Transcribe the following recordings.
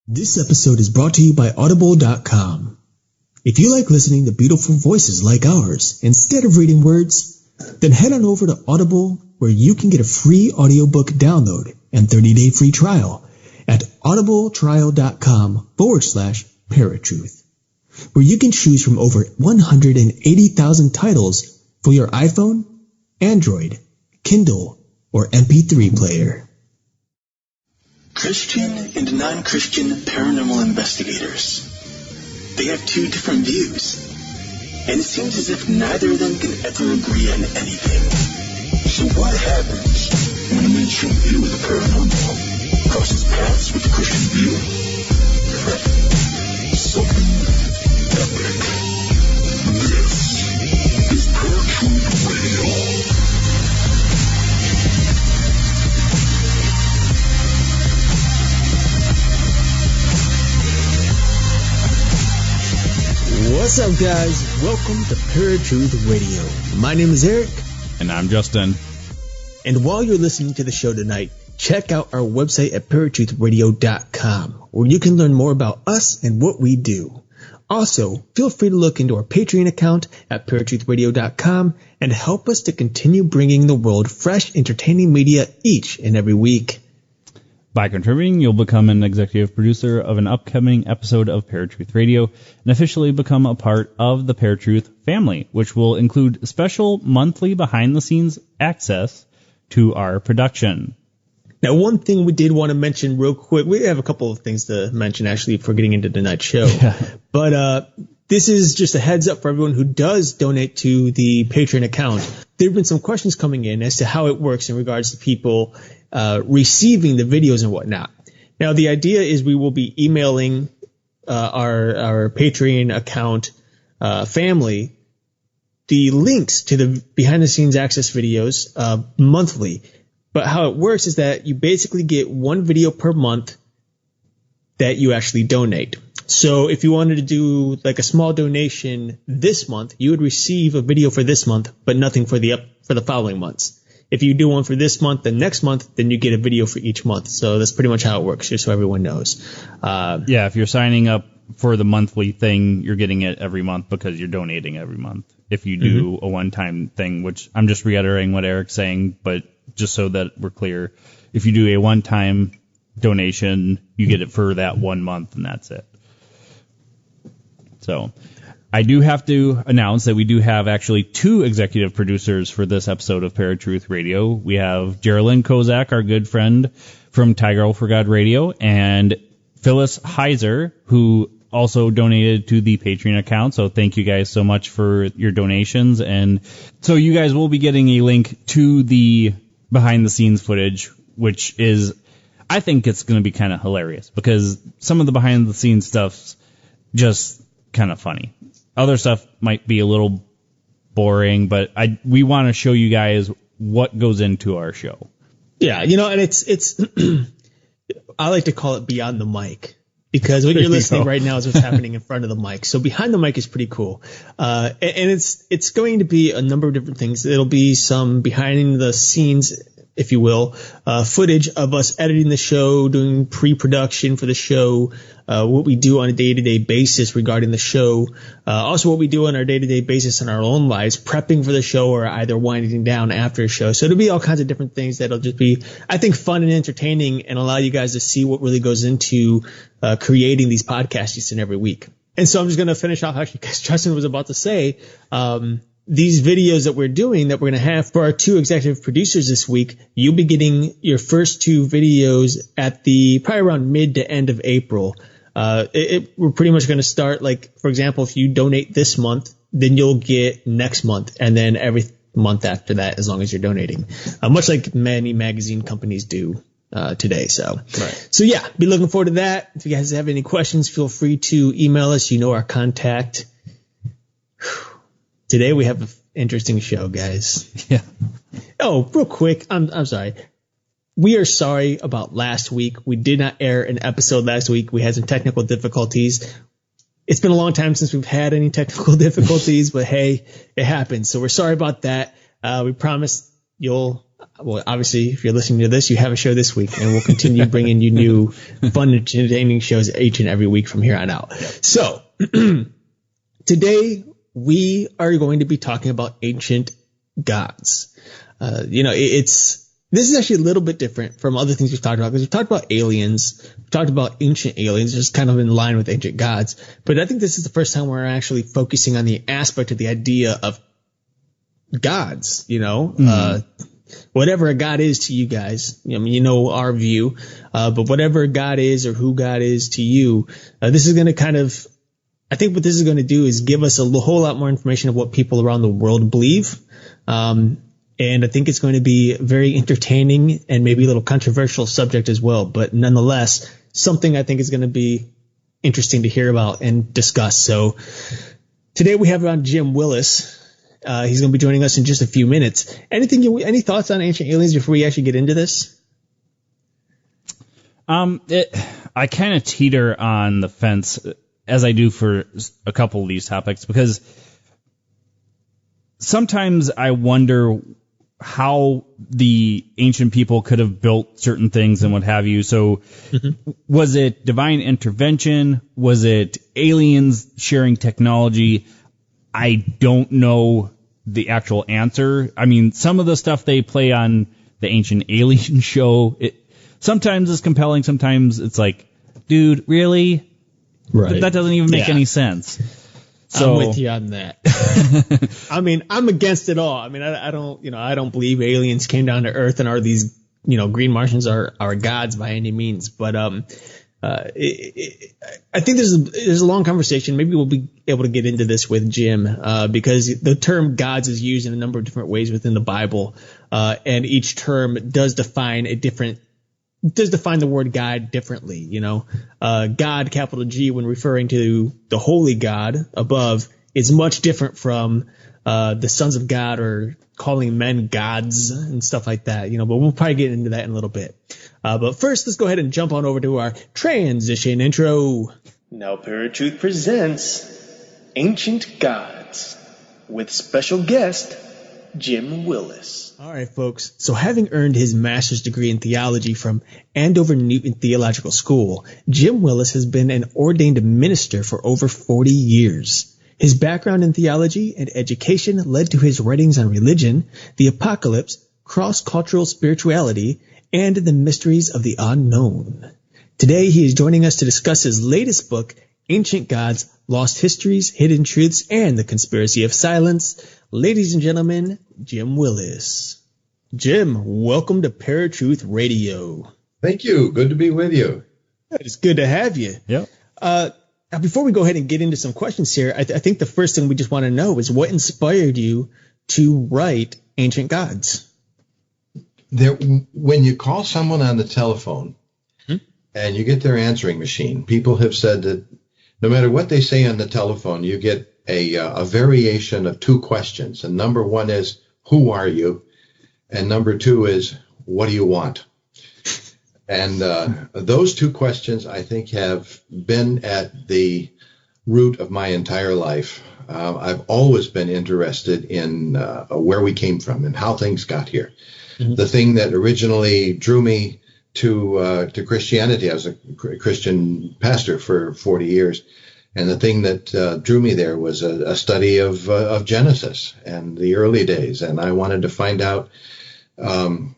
This episode is brought to you by Audible.com. If you like listening to beautiful voices like ours instead of reading words, then head on over to Audible, where you can get a free audiobook download and 30-day free trial at audibletrial.com/Paratruth, where you can choose from over 180,000 titles for your iPhone, Android, Kindle, or MP3 player. Christian and non-Christian paranormal investigators. They have two different views, and it seems as if neither of them can ever agree on anything. So what happens when a mainstream view of the paranormal crosses paths with the Christian view? Something epic. This is Paratruth Radio. What's up, guys? Welcome to Paratruth Radio. My name is Eric. And I'm Justin. And while you're listening to the show tonight, check out our website at paratruthradio.com, where you can learn more about us and what we do. Also, feel free to look into our Patreon account at paratruthradio.com and help us to continue bringing the world fresh, entertaining media each and every week. By contributing, you'll become an executive producer of an upcoming episode of Paratruth Radio and officially become a part of the Paratruth family, which will include special monthly behind-the-scenes access to our production. Now, one thing we did want to mention real quick, we have a couple of things to mention actually before getting into tonight's show, but this is just a heads up for everyone who does donate to the Patreon account. There have been some questions coming in as to how it works in regards to people receiving the videos and whatnot. Now, the idea is we will be emailing our Patreon account family the links to the behind-the-scenes access videos monthly. But how it works is that you basically get one video per month that you actually donate. So if you wanted to do like a small donation this month, you would receive a video for this month, but nothing for the following months. If you do one for this month, then next month, then you get a video for each month. So that's pretty much how it works, just so everyone knows. Yeah, if you're signing up for the monthly thing, you're getting it every month because you're donating every month. If you do a one-time thing, which I'm just reiterating what Eric's saying, but just so that we're clear, if you do a one-time donation, you get it for that 1 month, and that's it. So I do have to announce that we do have actually two executive producers for this episode of Paratruth Radio. We have Geraldine Kozak, our good friend from Tiger for God Radio, and Phyllis Heiser, who also donated to the Patreon account. So thank you guys so much for your donations. And so you guys will be getting a link to the behind-the-scenes footage, which is, I think it's going to be kind of hilarious because some of the behind-the-scenes stuff's just kind of funny. Other stuff might be a little boring, but we want to show you guys what goes into our show. Yeah, and it's I like to call it beyond the mic because what you're listening right now is what's happening in front of the mic. So behind the mic is pretty cool. And it's going to be a number of different things. It'll be some behind the scenes, if you will, footage of us editing the show, doing pre-production for the show, what we do on a day-to-day basis regarding the show, also what we do on our day-to-day basis in our own lives, prepping for the show or either winding down after a show. So it'll be all kinds of different things that'll just be, I think, fun and entertaining and allow you guys to see what really goes into creating these podcasts each and every week. And so I'm just going to finish off actually because Justin was about to say, these videos that we're doing that we're going to have for our two executive producers this week, you'll be getting your first two videos at probably around mid to end of April. We're pretty much going to start, like, for example, if you donate this month, then you'll get next month and then every month after that as long as you're donating, much like many magazine companies do today. So, right. So yeah, be looking forward to that. If you guys have any questions, feel free to email us. You know our contact. Today we have an interesting show, guys. Yeah. Oh, real quick. I'm sorry. We are sorry about last week. We did not air an episode last week. We had some technical difficulties. It's been a long time since we've had any technical difficulties, but hey, it happens. So we're sorry about that. We promise you'll well, obviously, if you're listening to this, you have a show this week, and we'll continue bringing you new, fun, entertaining shows each and every week from here on out. So, today we are going to be talking about ancient gods. This is actually a little bit different from other things we've talked about, because we've talked about aliens, we've talked about ancient aliens, just kind of in line with ancient gods. But I think this is the first time we're actually focusing on the aspect of the idea of gods, whatever a god is to you guys. I mean, you know our view, but whatever God is or who God is to you, this is going to I think what this is going to do is give us a whole lot more information of what people around the world believe. And I think it's going to be a very entertaining and maybe a little controversial subject as well. But nonetheless, something I think is going to be interesting to hear about and discuss. So today we have on Jim Willis. He's going to be joining us in just a few minutes. Any thoughts on ancient aliens before we actually get into this? I kind of teeter on the fence, as I do for a couple of these topics, because sometimes I wonder how the ancient people could have built certain things and what have you. So was it divine intervention? Was it aliens sharing technology? I don't know the actual answer. I mean, some of the stuff they play on the Ancient Alien show, sometimes it's compelling, sometimes it's like, dude, really? Right. That doesn't even make any sense. So, I'm with you on that. I mean, I'm against it all. I mean, I don't believe aliens came down to Earth and are these, green Martians are gods by any means. But I think there's a long conversation. Maybe we'll be able to get into this with Jim, because the term gods is used in a number of different ways within the Bible, and each term does define the word God differently. God, capital G, when referring to the holy God above, is much different from the sons of God or calling men gods and stuff like that. But we'll probably get into that in a little bit. But first, let's go ahead and jump on over to our transition intro. Now Paratruth presents Ancient Gods with special guest Jim Willis. All right, folks. So having earned his master's degree in theology from Andover Newton Theological School, Jim Willis has been an ordained minister for over 40 years. His background in theology and education led to his writings on religion, the apocalypse, cross-cultural spirituality, and the mysteries of the unknown. Today, he is joining us to discuss his latest book, Ancient Gods, Lost Histories, Hidden Truths, and the Conspiracy of Silence. Ladies and gentlemen, Jim Willis. Jim, welcome to Paratruth Radio. Thank you. Good to be with you. It's good to have you. Yep. Now, before we go ahead and get into some questions here, I think the first thing we just want to know is what inspired you to write Ancient Gods? When you call someone on the telephone and you get their answering machine, people have said that no matter what they say on the telephone, you get a variation of two questions. And number one is, who are you? And number two is, what do you want? And those two questions, I think, have been at the root of my entire life. I've always been interested in where we came from and how things got here. The thing that originally drew me to Christianity, I was a Christian pastor for 40 years. And the thing that drew me there was a study of Genesis and the early days. And I wanted to find out about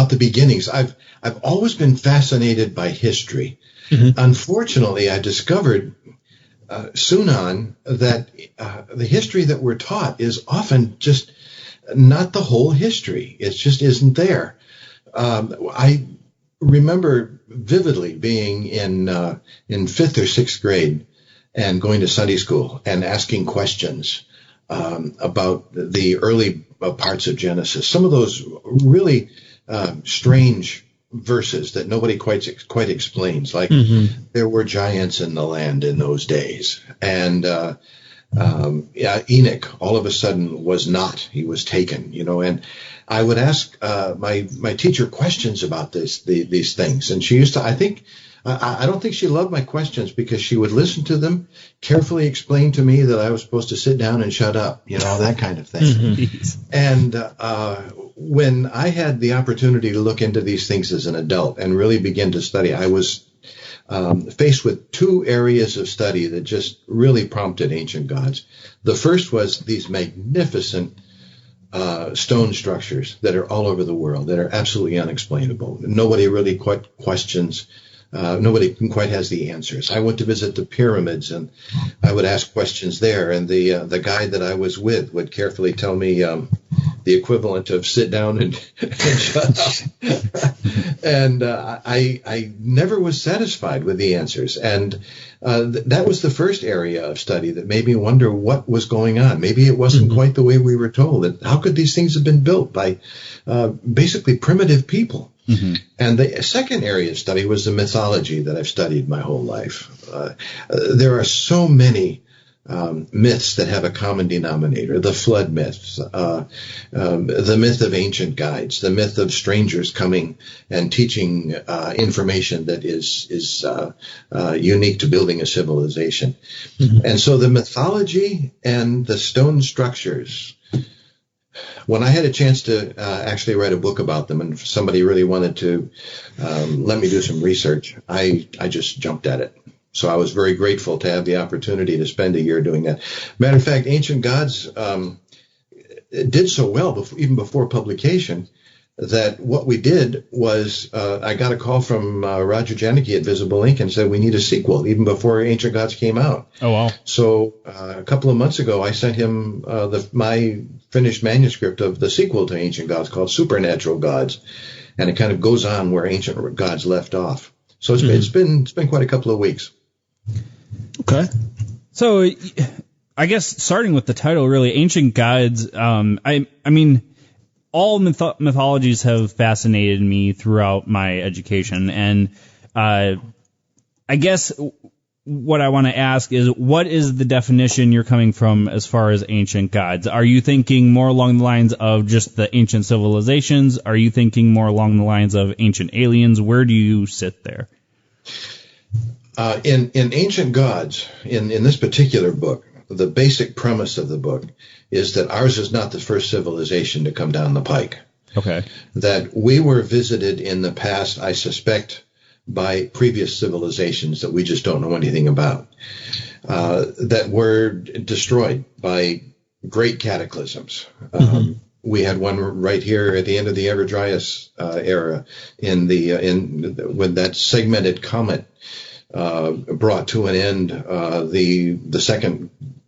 the beginnings. I've always been fascinated by history. Unfortunately, I discovered soon on that the history that we're taught is often just not the whole history. It just isn't there. I remember vividly being in fifth or sixth grade and going to Sunday school and asking questions about the early parts of Genesis. Some of those really strange verses that nobody quite explains, like there were giants in the land in those days, and Enoch all of a sudden was not. He was taken, and I would ask my teacher questions about these things. And she used to, I don't think she loved my questions because she would listen to them, carefully explain to me that I was supposed to sit down and shut up, that kind of thing. Mm-hmm. And when I had the opportunity to look into these things as an adult and really begin to study, I was faced with two areas of study that just really prompted ancient gods. The first was these magnificent stone structures that are all over the world that are absolutely unexplainable. Nobody really quite questions. Nobody quite has the answers. I went to visit the pyramids, and I would ask questions there, and the guide that I was with would carefully tell me the equivalent of sit down and shut up. And I never was satisfied with the answers. And that was the first area of study that made me wonder what was going on. Maybe it wasn't quite the way we were told. How could these things have been built by basically primitive people? Mm-hmm. And the second area of study was the mythology that I've studied my whole life. There are so many myths that have a common denominator: the flood myths, the myth of ancient guides, the myth of strangers coming and teaching information that is unique to building a civilization. Mm-hmm. And so the mythology and the stone structures, when I had a chance to actually write a book about them, and somebody really wanted to let me do some research, I just jumped at it. So I was very grateful to have the opportunity to spend a year doing that. Matter of fact, Ancient Gods did so well, even before publication, that what we did was I got a call from Roger Janicki at Visible Inc. and said we need a sequel, even before Ancient Gods came out. Oh, wow. So a couple of months ago, I sent him my finished manuscript of the sequel to Ancient Gods called Supernatural Gods, and it kind of goes on where Ancient Gods left off. So it's been quite a couple of weeks. Okay. So I guess starting with the title, really, Ancient Gods, I mean, all mythologies have fascinated me throughout my education. And I guess what I want to ask is, what is the definition you're coming from as far as ancient gods? Are you thinking more along the lines of just the ancient civilizations? Are you thinking more along the lines of ancient aliens? Where do you sit there? In Ancient Gods, in this particular book, the basic premise of the book is that ours is not the first civilization to come down the pike. Okay. That we were visited in the past, I suspect, by previous civilizations that we just don't know anything about, that were destroyed by great cataclysms. We had one right here at the end of the Ever-Dryas era, when that segmented comet brought to an end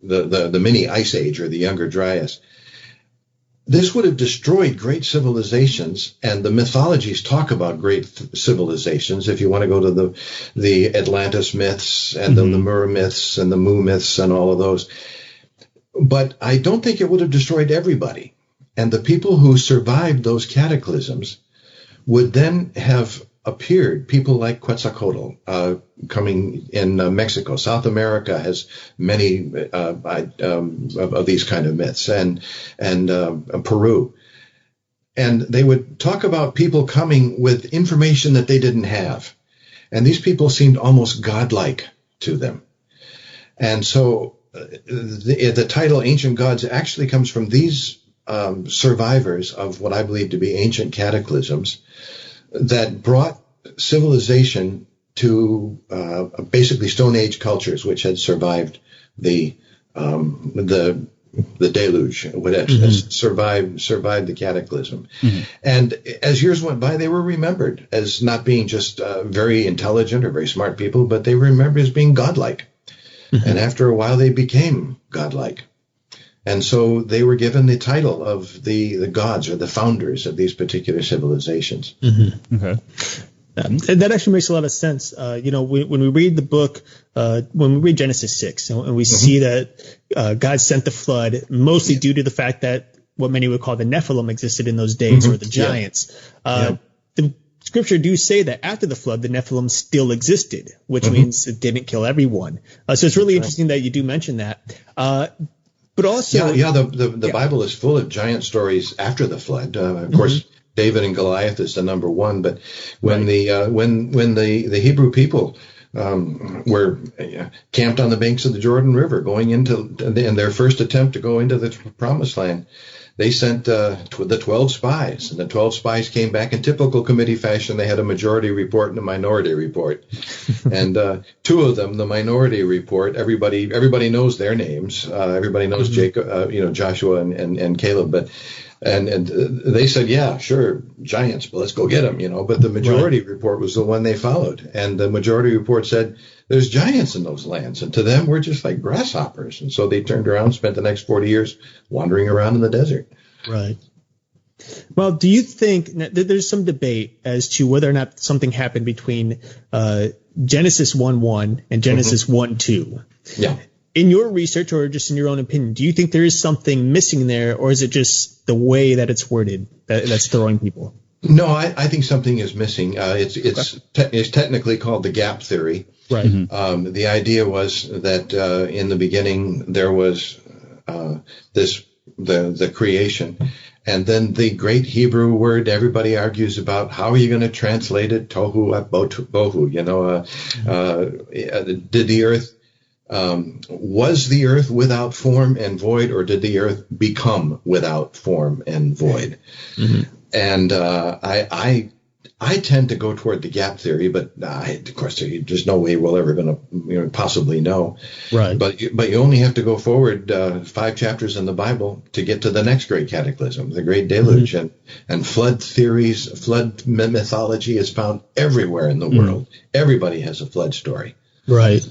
the mini ice age, or the Younger Dryas. This would have destroyed great civilizations, and the mythologies talk about great civilizations. If you want to go to the Atlantis myths and the Lemur myths and the Mu myths and all of those. But I don't think it would have destroyed everybody. And the people who survived those cataclysms would then have appeared, people like Quetzalcoatl coming in Mexico. South America has many of these kind of myths, and Peru. And they would talk about people coming with information that they didn't have. And these people seemed almost godlike to them. And so the title Ancient Gods actually comes from these survivors of what I believe to be ancient cataclysms that brought civilization to basically Stone Age cultures, which had survived the deluge, which had survived the cataclysm. And as years went by, they were remembered as not being just very intelligent or very smart people, but they were remembered as being godlike. And after a while, they became godlike. And so they were given the title of the gods, or the founders of these particular civilizations. Okay. That actually makes a lot of sense. When we read the book, when we read Genesis 6, and we see that God sent the flood, mostly due to the fact that what many would call the Nephilim existed in those days, or the giants. Scripture do say that after the flood, the Nephilim still existed, which means it didn't kill everyone. So it's really interesting that you do mention that. But also, the Bible is full of giant stories after the flood. Of course, David and Goliath is the number one. But when the Hebrew people were camped on the banks of the Jordan River, going into in their first attempt to go into the Promised Land, they sent the 12 spies, and the 12 spies came back in typical committee fashion. They had a majority report and a minority report, and two of them, the minority report, everybody knows their names. Everybody knows Jacob, Joshua and Caleb, but and they said, yeah, sure, giants, but let's go get them, But the majority report was the one they followed, and the majority report said, there's giants in those lands, and to them, we're just like grasshoppers. And so they turned around and spent the next 40 years wandering around in the desert. Right. Well, do you think there's some debate as to whether or not something happened between Genesis 1:1 and Genesis 1:2? Yeah. In your research, or just in your own opinion, do you think there is something missing there, or is it just the way that it's worded that's throwing people? No, I think something is missing. It's technically called the gap theory. Right. The idea was that in the beginning there was the creation, and then the great Hebrew word everybody argues about. How are you going to translate it? Tohu bohu. Did the earth was the earth without form and void, or did the earth become without form and void? And I tend to go toward the gap theory, but of course there's no way we're ever going to possibly know. Right. But you only have to go forward 5 chapters in the Bible to get to the next great cataclysm, the Great Deluge, and flood theories, flood mythology is found everywhere in the world. Everybody has a flood story. Right.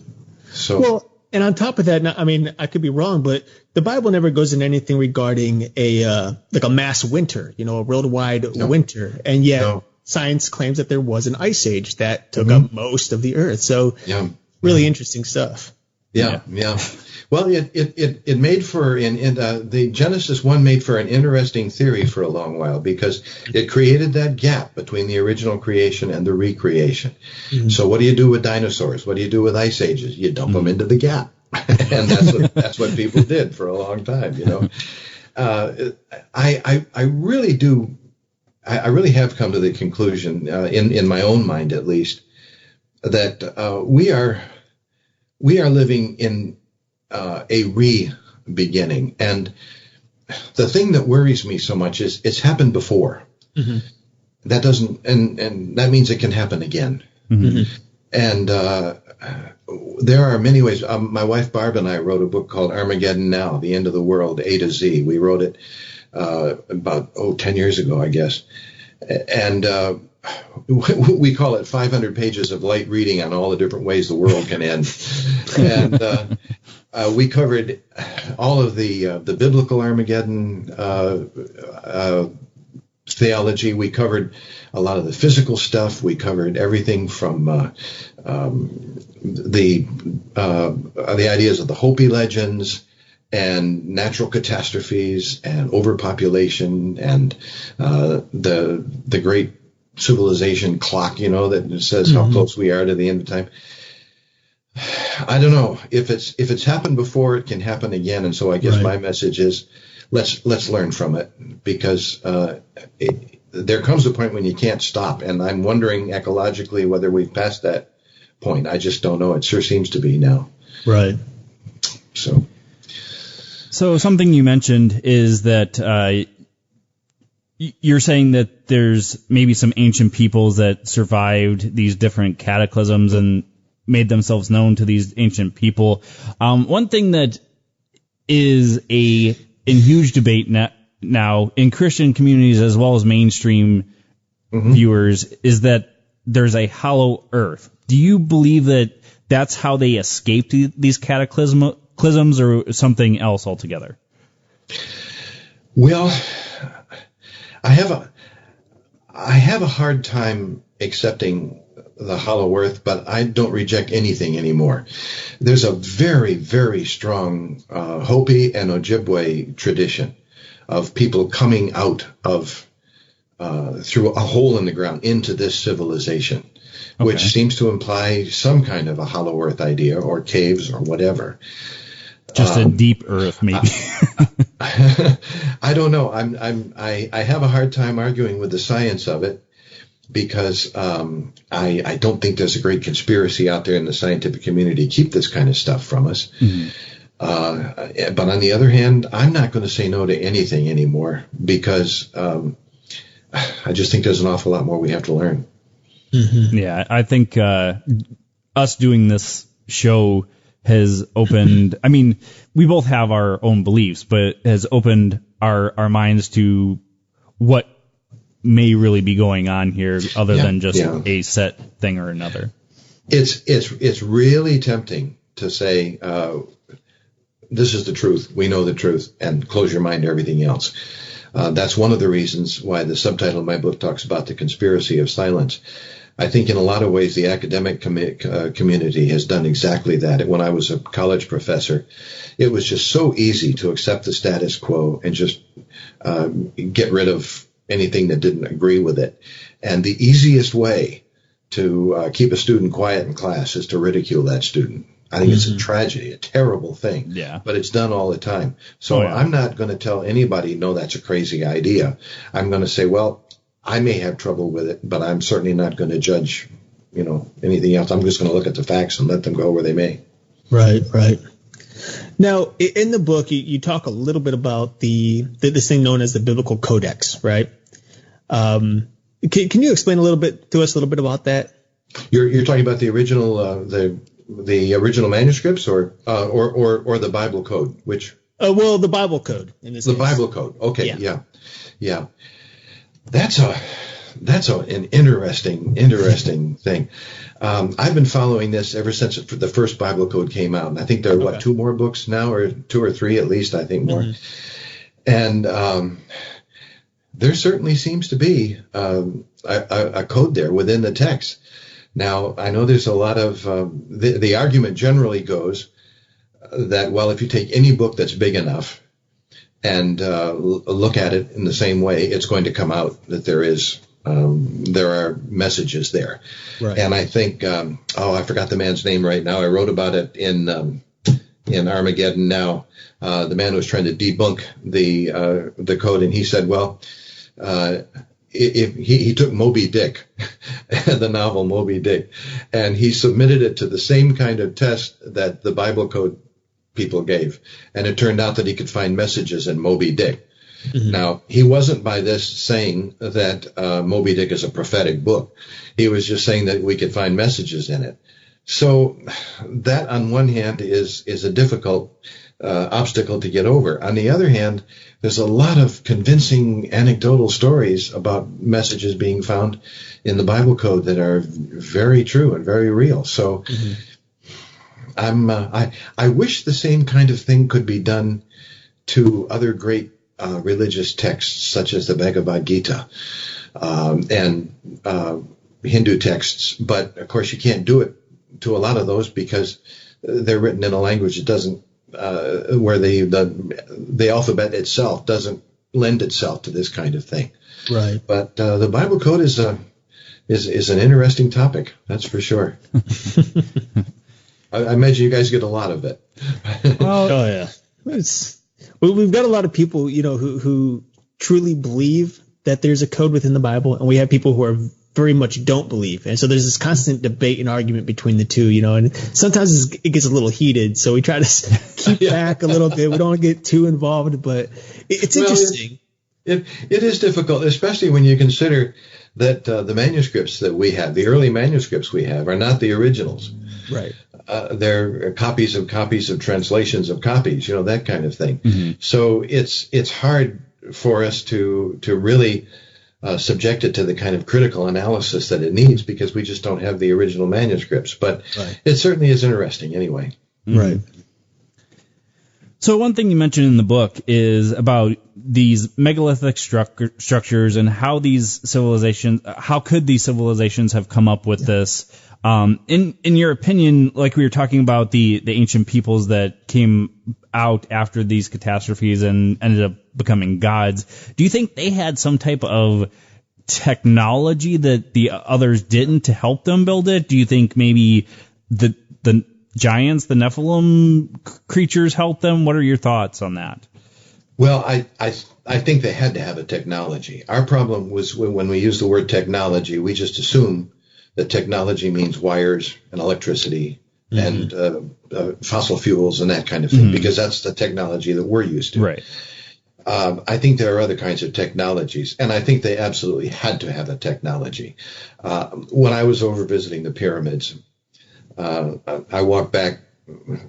So. Well, and on top of that, I mean, I could be wrong, but the Bible never goes into anything regarding a mass winter, a worldwide winter, and yet science claims that there was an ice age that took up most of the earth. So, really interesting stuff. Yeah. Well, it made for the Genesis 1 made for an interesting theory for a long while, because it created that gap between the original creation and the recreation. So what do you do with dinosaurs? What do you do with ice ages? You dump them into the gap, and that's what people did for a long time. I really do. I really have come to the conclusion, in my own mind at least, that we are living in a re-beginning. And the thing that worries me so much is it's happened before. That doesn't, and that means it can happen again. And there are many ways. My wife Barb and I wrote a book called Armageddon Now, The End of the World, A to Z. We wrote it about 10 years ago, I guess. And we call it 500 pages of light reading on all the different ways the world can end. And we covered all of the biblical Armageddon theology. We covered a lot of the physical stuff. We covered everything from the ideas of the Hopi legends and natural catastrophes and overpopulation and the great civilization clock, that says how close we are to the end of time. I don't know if it's happened before, it can happen again. And so I guess my message is let's learn from it, because there comes a point when you can't stop. And I'm wondering ecologically whether we've passed that point. I just don't know. It sure seems to be now. Right. So something you mentioned is that you're saying that there's maybe some ancient peoples that survived these different cataclysms and made themselves known to these ancient people. One thing that is in huge debate now in Christian communities as well as mainstream viewers is that there's a hollow earth. Do you believe that that's how they escaped these cataclysms or something else altogether? Well, I have a hard time accepting the hollow earth, but I don't reject anything anymore. There's a very, very strong Hopi and Ojibwe tradition of people coming out of through a hole in the ground into this civilization, which seems to imply some kind of a hollow earth idea or caves or whatever. Just a deep earth, maybe. I don't know. I have a hard time arguing with the science of it because I don't think there's a great conspiracy out there in the scientific community to keep this kind of stuff from us. Mm-hmm. But on the other hand, I'm not going to say no to anything anymore because I just think there's an awful lot more we have to learn. Mm-hmm. Yeah, I think us doing this show has opened, I mean, we both have our own beliefs, but has opened our minds to what may really be going on here other than just a set thing or another. It's really tempting to say, this is the truth, we know the truth, and close your mind to everything else. That's one of the reasons why the subtitle of my book talks about the conspiracy of silence. I think in a lot of ways the academic community has done exactly that. When I was a college professor, it was just so easy to accept the status quo and just get rid of anything that didn't agree with it. And the easiest way to keep a student quiet in class is to ridicule that student. I think it's a tragedy, a terrible thing. Yeah. But it's done all the time. So I'm not going to tell anybody, no, that's a crazy idea. I'm going to say, well, I may have trouble with it, but I'm certainly not going to judge, anything else. I'm just going to look at the facts and let them go where they may. Right. Now, in the book, you talk a little bit about this thing known as the Biblical Codex, right? Can you explain to us a little bit about that? You're talking about the original the original manuscripts or the Bible code, which? Well, the Bible code in this case. Bible code. Okay. Yeah. That's an interesting thing. I've been following this ever since the first Bible code came out, and I think there are two more books now, or two or three at least. I think more. Mm-hmm. And there certainly seems to be a code there within the text. Now, I know there's a lot of the argument generally goes that, well, if you take any book that's big enough and look at it in the same way, it's going to come out that there are messages there. Right. And I think, I forgot the man's name right now. I wrote about it in Armageddon Now. The man was trying to debunk the code, and he said, well, if he took Moby Dick, the novel Moby Dick, and he submitted it to the same kind of test that the Bible code people gave, and it turned out that he could find messages in Moby Dick. Mm-hmm. Now, he wasn't by this saying that Moby Dick is a prophetic book. He was just saying that we could find messages in it. So that, on one hand, is a difficult obstacle to get over. On the other hand, there's a lot of convincing anecdotal stories about messages being found in the Bible code that are very true and very real. So I wish the same kind of thing could be done to other great religious texts, such as the Bhagavad Gita and Hindu texts. But of course, you can't do it to a lot of those because they're written in a language that doesn't, where the alphabet itself doesn't lend itself to this kind of thing. Right. But the Bible code is an interesting topic, that's for sure. I imagine you guys get a lot of it. Oh yeah, we've got a lot of people, who truly believe that there's a code within the Bible, and we have people who are very much don't believe, and so there's this constant debate and argument between the two, and sometimes it gets a little heated, so we try to keep back a little bit. We don't get too involved, but it's interesting. It is difficult, especially when you consider that the manuscripts that we have, the early manuscripts we have, are not the originals. Right. They're copies of translations of copies, that kind of thing. Mm-hmm. So it's hard for us to really subject it to the kind of critical analysis that it needs because we just don't have the original manuscripts. But it certainly is interesting anyway. Mm-hmm. Right. So one thing you mentioned in the book is about these megalithic structures and how how could these civilizations have come up with this? In your opinion, like we were talking about the ancient peoples that came out after these catastrophes and ended up becoming gods, do you think they had some type of technology that the others didn't to help them build it? Do you think maybe the giants, the Nephilim creatures helped them? What are your thoughts on that? Well, I think they had to have a technology. Our problem was when we use the word technology, we just assume that technology means wires and electricity and fossil fuels and that kind of thing, because that's the technology that we're used to. Right. I think there are other kinds of technologies, and I think they absolutely had to have a technology. When I was over visiting the pyramids, I walked back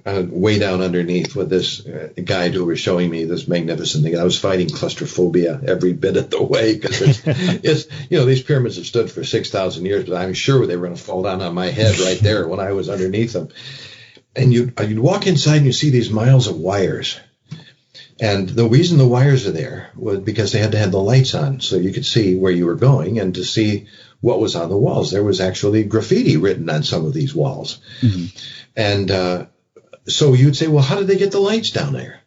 way down underneath with this guide who was showing me this magnificent thing. I was fighting claustrophobia every bit of the way because it's these pyramids have stood for 6,000 years, but I'm sure they were going to fall down on my head right there when I was underneath them. And you'd walk inside and you see these miles of wires. And the reason the wires are there was because they had to have the lights on so you could see where you were going and to see what was on the walls. There was actually graffiti written on some of these walls. And so you'd say, well, how did they get the lights down there?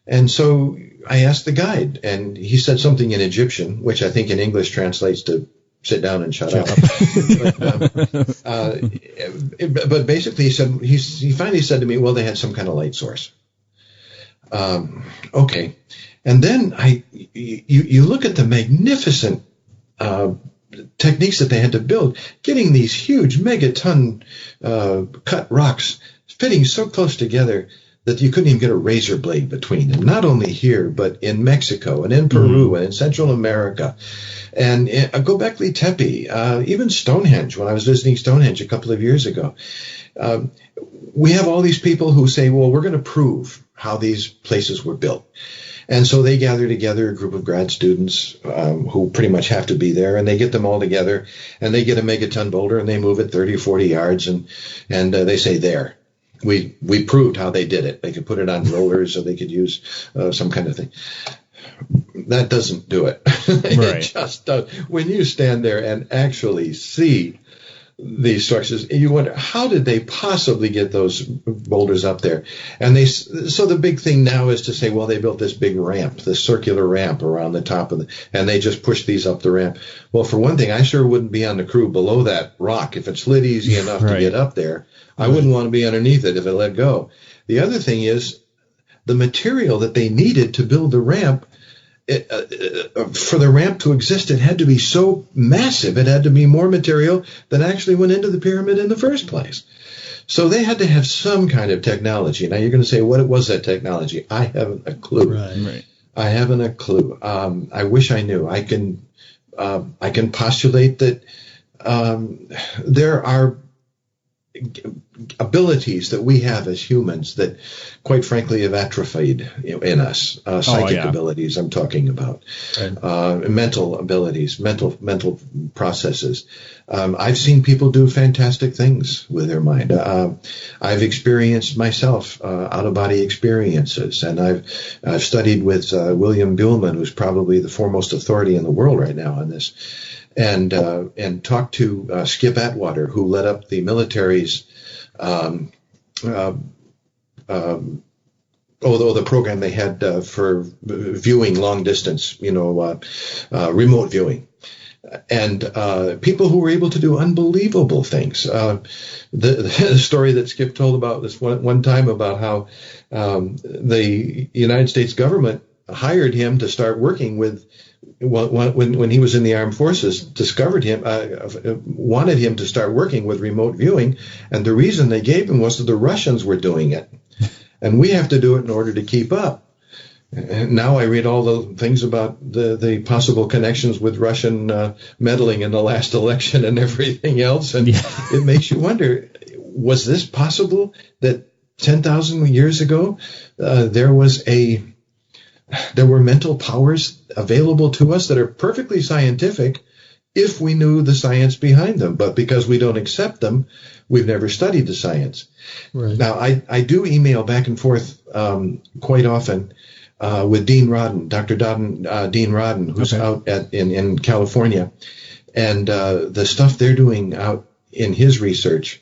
And so I asked the guide, and he said something in Egyptian, which I think in English translates to sit down and shut up. But basically he said, he finally said to me, well, they had some kind of light source. Okay. And then you look at the magnificent techniques that they had to build, getting these huge megaton cut rocks fitting so close together that you couldn't even get a razor blade between them. Not only here, but in Mexico and in Peru and in Central America. And Göbekli Tepe, even Stonehenge, when I was visiting Stonehenge a couple of years ago. We have all these people who say, well, we're going to prove how these places were built. And so they gather together a group of grad students who pretty much have to be there, and they get them all together, and they get a megaton boulder, and they move it 30 or 40 yards, and they say, there, we proved how they did it. They could put it on rollers, or they could use some kind of thing. That doesn't do it. Right. It just does. When you stand there and actually see these structures, you wonder, how did they possibly get those boulders up there? And so the big thing now is to say, well, they built this big ramp, this circular ramp around the top of and they just pushed these up the ramp. Well, for one thing, I sure wouldn't be on the crew below that rock. If it slid easy enough to get up there, I wouldn't want to be underneath it if it let go. The other thing is the material that they needed to build the ramp. For the ramp to exist, it had to be so massive. It had to be more material than actually went into the pyramid in the first place. So they had to have some kind of technology. Now you're going to say, what was that technology? I haven't a clue. Right. I haven't a clue. I wish I knew. I can postulate that there are abilities that we have as humans that, quite frankly, have atrophied in us. Psychic abilities, I'm talking about. Right. Mental abilities, mental processes. I've seen people do fantastic things with their mind. I've experienced myself out-of-body experiences, and I've studied with William Buhlman, who's probably the foremost authority in the world right now on this. And talked to Skip Atwater, who led up the military's the program they had for viewing long distance, remote viewing, and people who were able to do unbelievable things. The story that Skip told about this one time about how the United States government hired him to start working with. When he was in the armed forces, discovered him, wanted him to start working with remote viewing, and the reason they gave him was that the Russians were doing it, and we have to do it in order to keep up. And now I read all the things about the possible connections with Russian meddling in the last election and everything else, and it makes you wonder, was this possible that 10,000 years ago there were mental powers available to us that are perfectly scientific if we knew the science behind them. But because we don't accept them, we've never studied the science. Right. Now, I do email back and forth quite often with Dean Rodden, Dr. Dean Rodden, who's out in California. And the stuff they're doing out in his research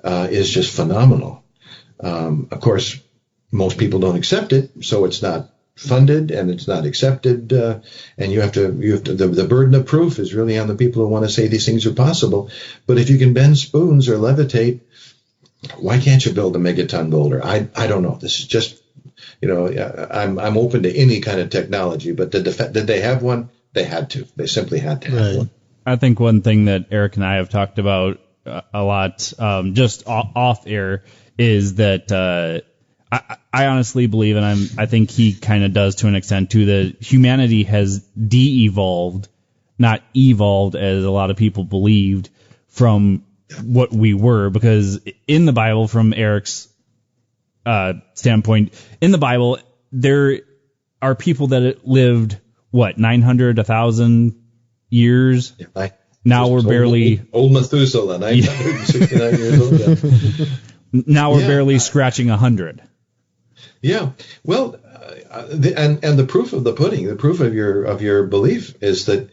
is just phenomenal. Of course, most people don't accept it, so it's not funded and it's not accepted, and you have to the burden of proof is really on the people who want to say these things are possible. But if you can bend spoons or levitate, why can't you build a megaton boulder? I don't know. This is just, I'm open to any kind of technology, but did they have one? They had to. They simply had to have one. I think one thing that Eric and I have talked about a lot, just off air, is that I honestly believe, and I think he kind of does to an extent too, that humanity has de-evolved, not evolved as a lot of people believed, from what we were. Because in the Bible, from Eric's standpoint, in the Bible, there are people that lived 900, 1,000 years. Yeah, now we're barely old Methuselah, 969 years old. Yeah. Now we're barely scratching 100. Yeah, well, and the proof of the pudding, the proof of your belief is that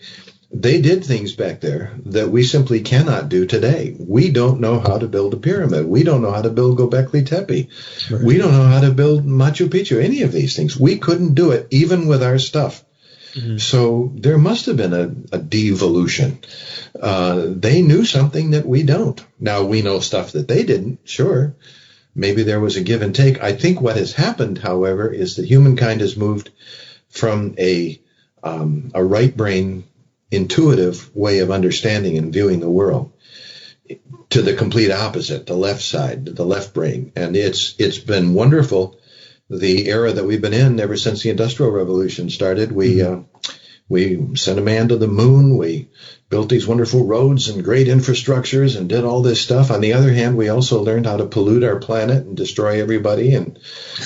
they did things back there that we simply cannot do today. We don't know how to build a pyramid. We don't know how to build Göbekli Tepe. Right. We don't know how to build Machu Picchu. Any of these things, we couldn't do it even with our stuff. Mm-hmm. So there must have been a devolution. They knew something that we don't. Now we know stuff that they didn't. Sure. Maybe there was a give and take. I think what has happened, however, is that humankind has moved from a right brain, intuitive way of understanding and viewing the world to the complete opposite, the left side, the left brain. And it's been wonderful. The era that we've been in ever since the Industrial Revolution started, we sent a man to the moon. We built these wonderful roads and great infrastructures and did all this stuff. On the other hand, we also learned how to pollute our planet and destroy everybody and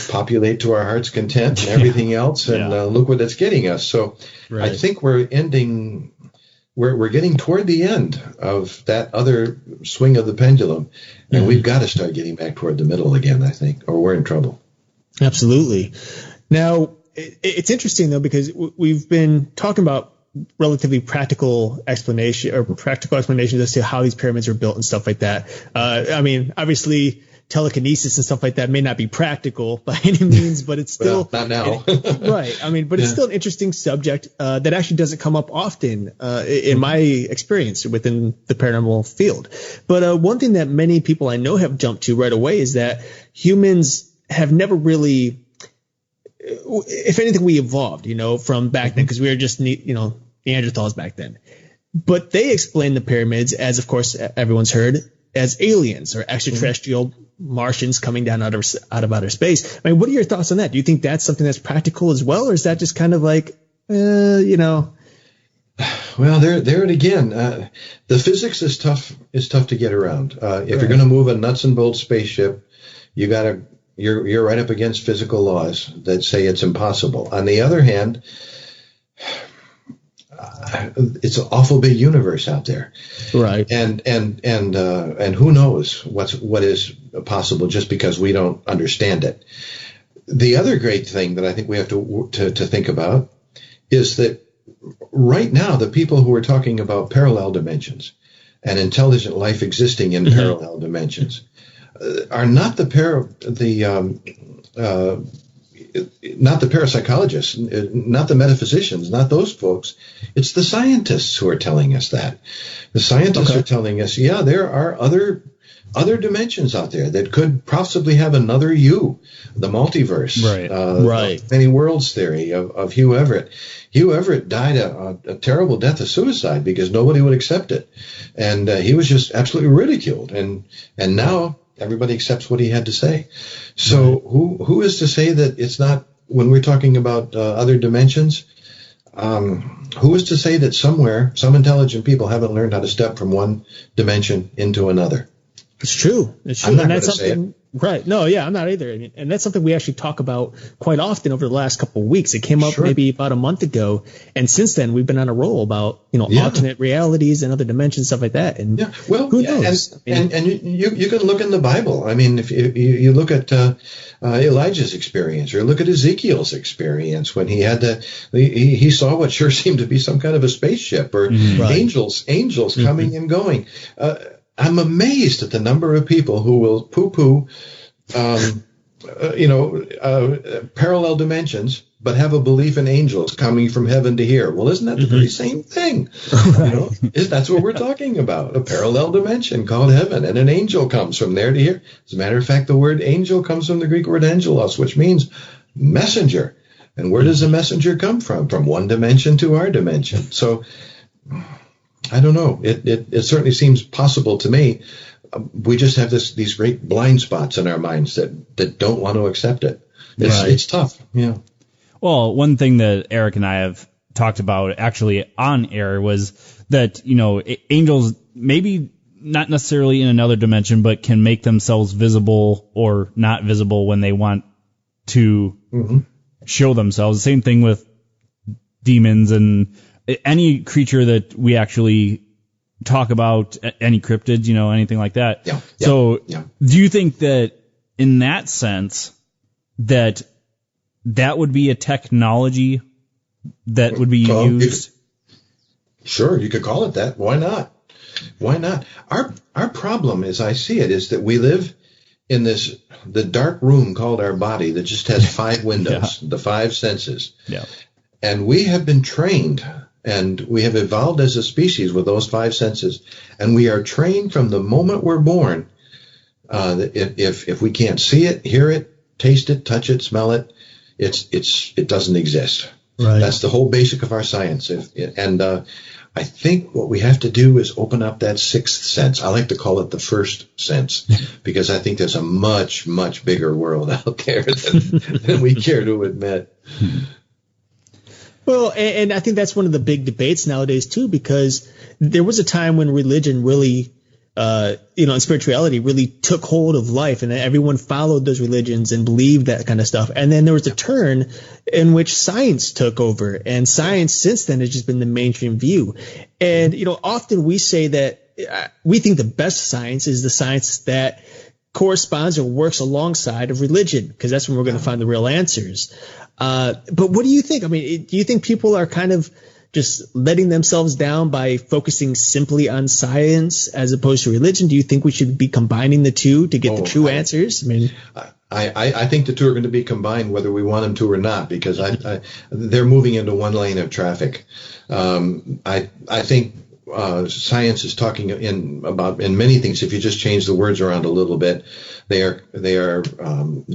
populate to our heart's content and everything else. And look what it's getting us. So right. I think we're getting toward the end of that other swing of the pendulum. And we've got to start getting back toward the middle again, I think, or we're in trouble. Absolutely. Now, it's interesting, though, because we've been talking about relatively practical explanations as to how these pyramids are built and stuff like that. I mean, obviously, telekinesis and stuff like that may not be practical by any means, but it's still not now. Right. I mean, but it's still an interesting subject that actually doesn't come up often in my experience within the paranormal field. But one thing that many people I know have jumped to right away is that humans have never really, if anything, we evolved, from back then, because we were just, Neanderthals back then. But they explain the pyramids as, of course, everyone's heard, as aliens or extraterrestrial Martians coming down out of outer space. I mean, what are your thoughts on that? Do you think that's something that's practical as well, or is that just kind of like, Well, there it again. The physics is tough to get around. If you're going to move a nuts and bolts spaceship, you're right up against physical laws that say it's impossible. On the other hand, it's an awful big universe out there, right? And who knows what is possible just because we don't understand it. The other great thing that I think we have to think about is that right now the people who are talking about parallel dimensions and intelligent life existing in parallel dimensions are not the parapsychologists, not the metaphysicians, not those folks. It's the scientists who are telling us that. The scientists are telling us, there are other dimensions out there that could possibly have another you, the multiverse, right. Many worlds theory of Hugh Everett. Hugh Everett died a terrible death of suicide because nobody would accept it, and he was just absolutely ridiculed. And now everybody accepts what he had to say. So who is to say that it's not, when we're talking about other dimensions, who is to say that somewhere some intelligent people haven't learned how to step from one dimension into another? It's true. I'm not going to say it. Right. No, I'm not either. I mean, and that's something we actually talk about quite often over the last couple of weeks. It came up maybe about a month ago, and since then we've been on a roll about alternate realities and other dimensions, stuff like that. And who knows? And you can look in the Bible. I mean, if you look at Elijah's experience, or look at Ezekiel's experience when he had he saw what sure seemed to be some kind of a spaceship, or angels coming and going. I'm amazed at the number of people who will poo-poo, parallel dimensions but have a belief in angels coming from heaven to here. Well, isn't that the very same thing? That's what we're talking about, a parallel dimension called heaven, and an angel comes from there to here. As a matter of fact, the word angel comes from the Greek word angelos, which means messenger. And where does a messenger come from? From one dimension to our dimension. So I don't know. It certainly seems possible to me. We just have these great blind spots in our minds that don't want to accept it. It's tough. Yeah. Well, one thing that Eric and I have talked about actually on air was that, angels maybe not necessarily in another dimension, but can make themselves visible or not visible when they want to show themselves. The same thing with demons and any creature that we actually talk about, any cryptids, anything like that. Yeah. So do you think that in that sense that would be a technology that would be used? Sure, you could call it that. Why not? Our problem, as I see it, is that we live in the dark room called our body that just has 5 windows, the 5 senses. Yeah. And we have been trained, and we have evolved as a species with those 5 senses. And we are trained from the moment we're born. That if we can't see it, hear it, taste it, touch it, smell it, it doesn't exist. Right. That's the whole basic of our science. I think what we have to do is open up that 6th sense. I like to call it the first sense, because I think there's a much, much bigger world out there than we care to admit. Well, and I think that's one of the big debates nowadays, too, because there was a time when religion really, and spirituality really took hold of life, and everyone followed those religions and believed that kind of stuff. And then there was a turn in which science took over, and science since then has just been the mainstream view. And, often we say that we think the best science is the science that corresponds or works alongside of religion, because that's when we're going to find the real answers. But what do you think? I mean, do you think people are kind of just letting themselves down by focusing simply on science as opposed to religion? Do you think we should be combining the two to get the true answers? I mean, I think the two are going to be combined whether we want them to or not, because they're moving into one lane of traffic. I think science is talking in many things. If you just change the words around a little bit, they are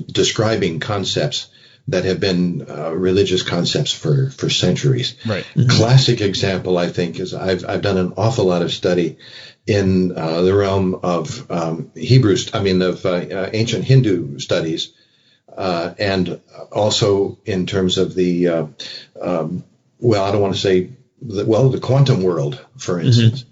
describing concepts that have been religious concepts for centuries. Right. Mm-hmm. Classic example, I think, is I've done an awful lot of study in the realm of ancient Hindu studies, and also in terms of the I don't want to say the quantum world, for instance. Mm-hmm.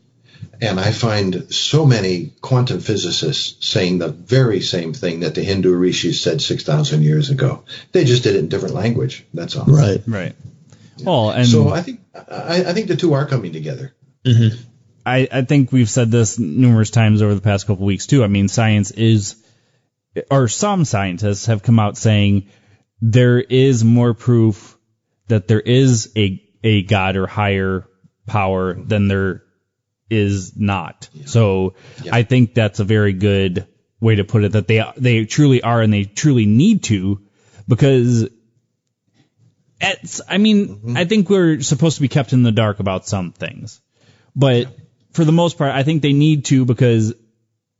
And I find so many quantum physicists saying the very same thing that the Hindu rishis said 6,000 years ago. They just did it in different language. That's all. Right. Yeah. Well, and so I think the two are coming together. Mm-hmm. I think we've said this numerous times over the past couple of weeks too. I mean, science is, or some scientists have come out saying there is more proof that there is a God or higher power than there is not. Yeah. So yeah. I think that's a very good way to put it, that they truly are, and they truly need to, because I think we're supposed to be kept in the dark about some things, but for the most part, I think they need to, because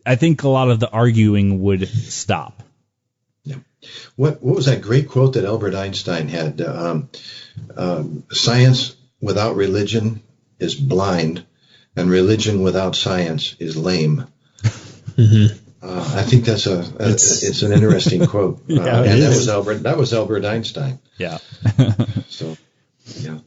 I think a lot of the arguing would stop. Yeah. What was that great quote that Albert Einstein had? Science without religion is blind, and religion without science is lame. Mm-hmm. I think it's an interesting quote. Yeah, and that was Albert Einstein. Yeah. So, yeah.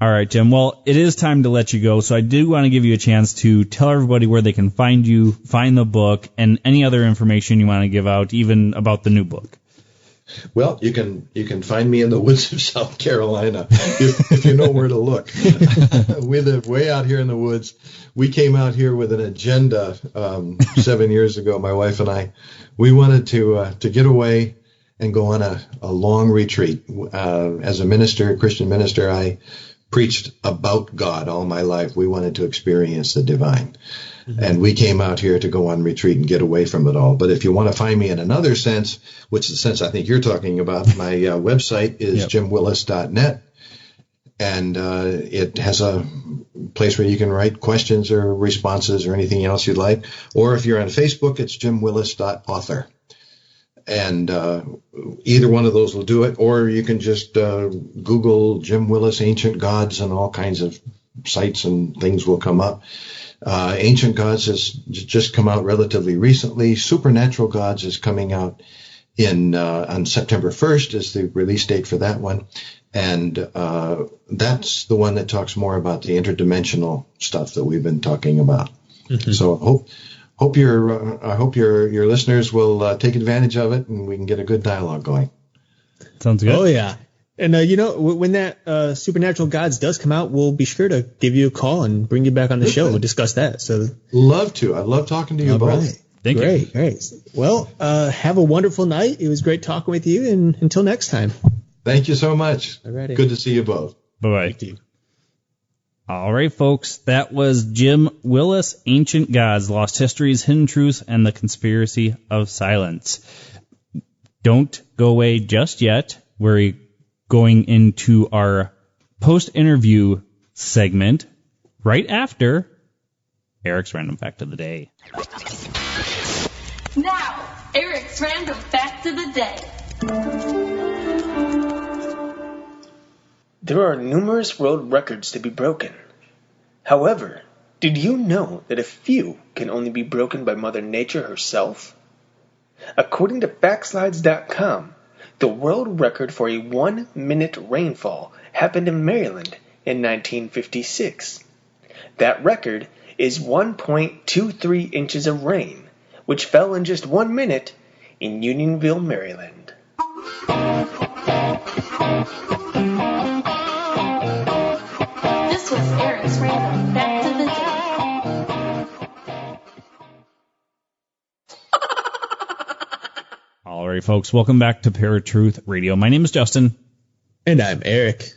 All right, Jim. Well, it is time to let you go, so I do want to give you a chance to tell everybody where they can find you, find the book, and any other information you want to give out, even about the new book. Well, you can find me in the woods of South Carolina if you know where to look. We live way out here in the woods. We came out here with an agenda 7 years ago, my wife and I. We wanted to get away and go on a long retreat. As a minister, a Christian minister, I preached about God all my life. We wanted to experience the divine. And we came out here to go on retreat and get away from it all. But if you want to find me in another sense, which is the sense I think you're talking about, my website is jimwillis.net. And it has a place where you can write questions or responses or anything else you'd like. Or if you're on Facebook, it's jimwillis.author. And either one of those will do it. Or you can just Google Jim Willis Ancient Gods, and all kinds of sites and things will come up. Ancient Gods has just come out relatively recently. Supernatural Gods is coming out on September 1st is the release date for that one. And that's the one that talks more about the interdimensional stuff that we've been talking about. So I hope your listeners will take advantage of it, and we can get a good dialogue going. Sounds good. Oh, yeah. And, when that Supernatural Gods does come out, we'll be sure to give you a call and bring you back on the show. We'll discuss that. So love to. I love talking to you both. Right. Thank you. Great. Well, have a wonderful night. It was great talking with you, and until next time. Thank you so much. Alrighty. Good to see you both. Bye-bye. Thank you. All right, folks. That was Jim Willis, Ancient Gods, Lost Histories, Hidden Truths, and the Conspiracy of Silence. Don't go away just yet. We're going into our post-interview segment right after Eric's Random Fact of the Day. Now, Eric's Random Fact of the Day. There are numerous world records to be broken. However, did you know that a few can only be broken by Mother Nature herself? According to Backslides.com, the world record for a 1-minute rainfall happened in Maryland in 1956. That record is 1.23 inches of rain, which fell in just 1 minute in Unionville, Maryland. This was Eric's Random Fact of the Day. All right, folks. Welcome back to Paratruth Radio. My name is Justin. And I'm Eric.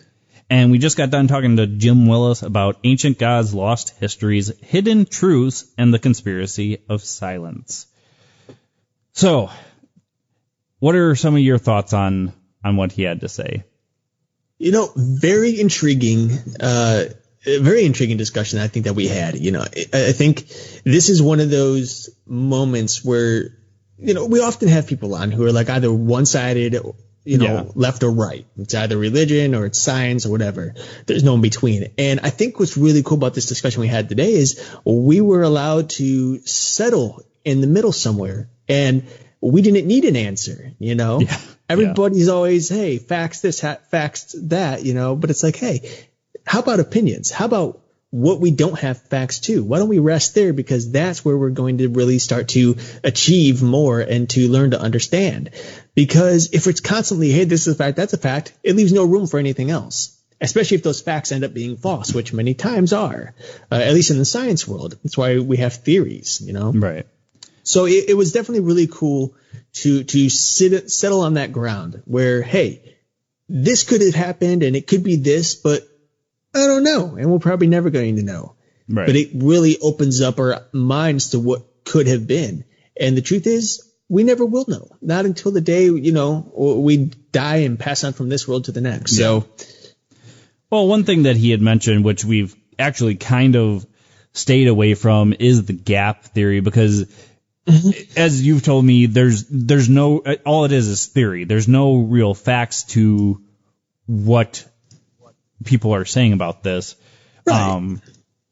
And we just got done talking to Jim Willis about Ancient Gods, Lost Histories, Hidden Truths, and the Conspiracy of Silence. So, what are some of your thoughts on what he had to say? Very intriguing discussion, I think, that we had. I think this is one of those moments where, we often have people on who are like either one-sided, left or right. It's either religion or it's science or whatever. There's no in between. And I think what's really cool about this discussion we had today is we were allowed to settle in the middle somewhere, and we didn't need an answer, Yeah. Everybody's always, hey, facts this, facts that, but it's like, hey, how about opinions? How about what we don't have facts to? Why don't we rest there? Because that's where we're going to really start to achieve more and to learn to understand. Because if it's constantly, hey, this is a fact, that's a fact, it leaves no room for anything else, especially if those facts end up being false, which many times are, at least in the science world. That's why we have theories, Right. So it was definitely really cool to settle on that ground where, hey, this could have happened and it could be this, but I don't know, and we're probably never going to know. Right. But it really opens up our minds to what could have been. And the truth is, we never will know. Not until the day, we die and pass on from this world to the next. Yeah. So, well, one thing that he had mentioned, which we've actually kind of stayed away from, is the gap theory, because as you've told me, there's no, all it is theory. There's no real facts to what people are saying about this. right.